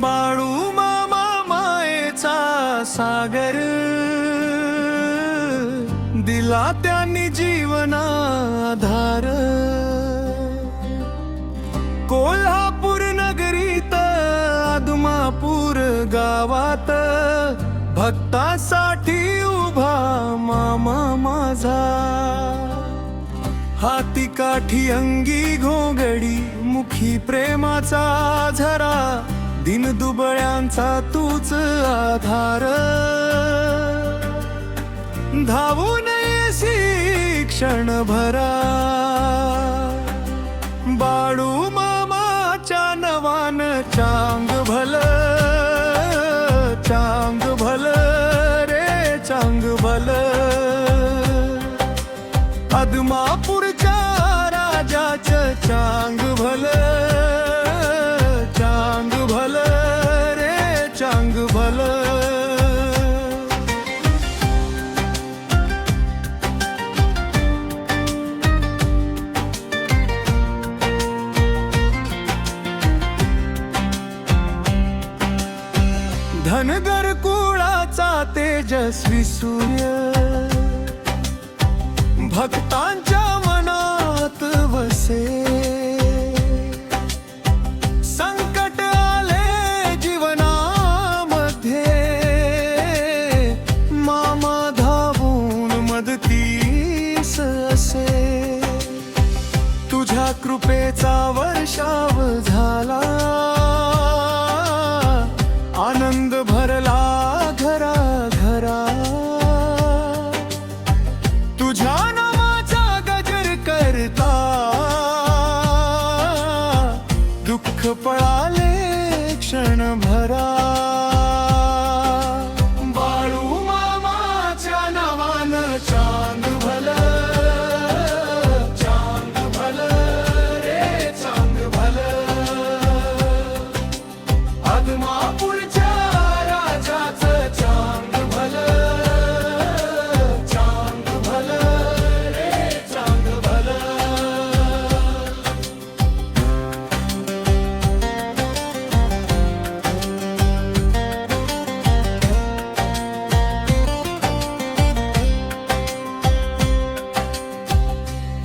बाळू मामा मायेचा सागर दिला त्यांनी जीवनाधार। कोल्हापूर नगरीत आदमापूर गावात भक्तासाठी उभा मामा माझा। हाती काठी अंगी घोंगडी मुखी प्रेमाचा झरा दिन दुबळ्यांचा तूच आधार। धावू नये क्षणभरा बाळू मामाच्या नवान चांग भल चांग भल रे चांग भल। आदमापूरच्या राजाचं चांग भल चांग भल रे चांग भल। धनगर कुळाचा तेजस्वी सूर्य भक्तांच्या मनात वसे। संकट आले जीवनामध्ये मामा धावून मदतीस असे। तुझ्या कृपेचा वर्षाव झाला आनंद भरला घरा घरा। तुझ्या नामाचा गजर करता दुःख पळाले क्षणभरा। बाळू मामाच्या नावानं चांग भल चांग भल रे चांग भल। आदमापूरच्या राजाचं चांग भल चांग भल रे चांग भल।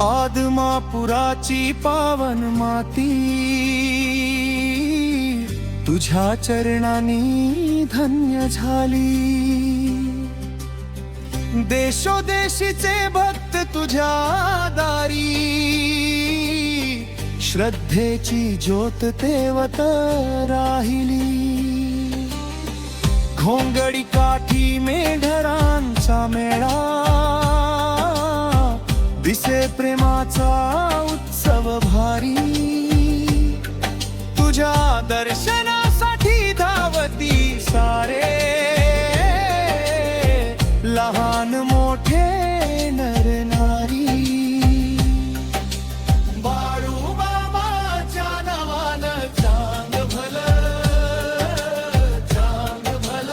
आदमापुराची पावन माती तुझ्या चरणांनी धन्य झाली। देशोदेशीचे भक्त तुझ्या दारी श्रद्धेची ज्योत तेवत राहिली। घोंगडी काठी मेढरांचा मेळा दिसे प्रेमाचा उत्सव भारी। तुझ्या दर्शनासाठी धावती सारे लहान मोठे नर नारी। बाळू मामाच्या नावानं चांग भल चांग भल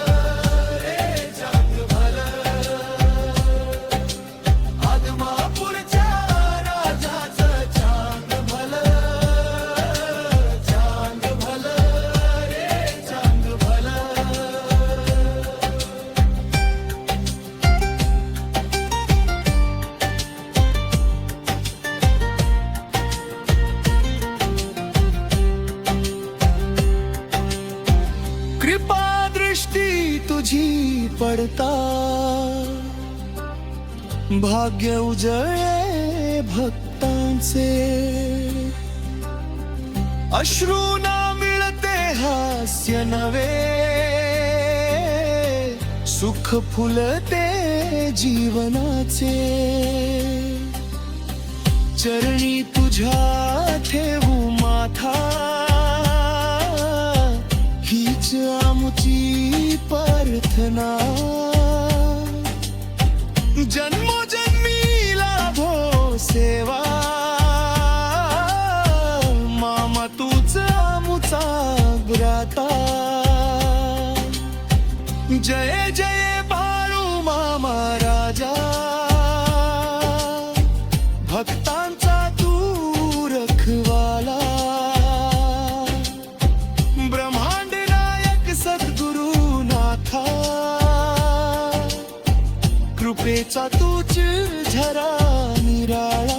रे चांग भल। आदमापूरच्या राजाचं चांग भल चांग भल रे चांग भल। कृपा दृष्टी तुझी पडता भाग्य उजळे भक्तांचे। अश्रू ना मिळते हास्य नवे सुख फुलते जीवनाचे। चरणी तुझ्या ठेवू माथा हीच आमची प्रार्थना। जन्मोजन्मी लाभो सेवा मामा तूच आमुचा भ्राता। जय जय बाळू मामा राजा भक्तांचा तू रखवाला। ब्रह्मांड कृपेचा तूच झरा निराळा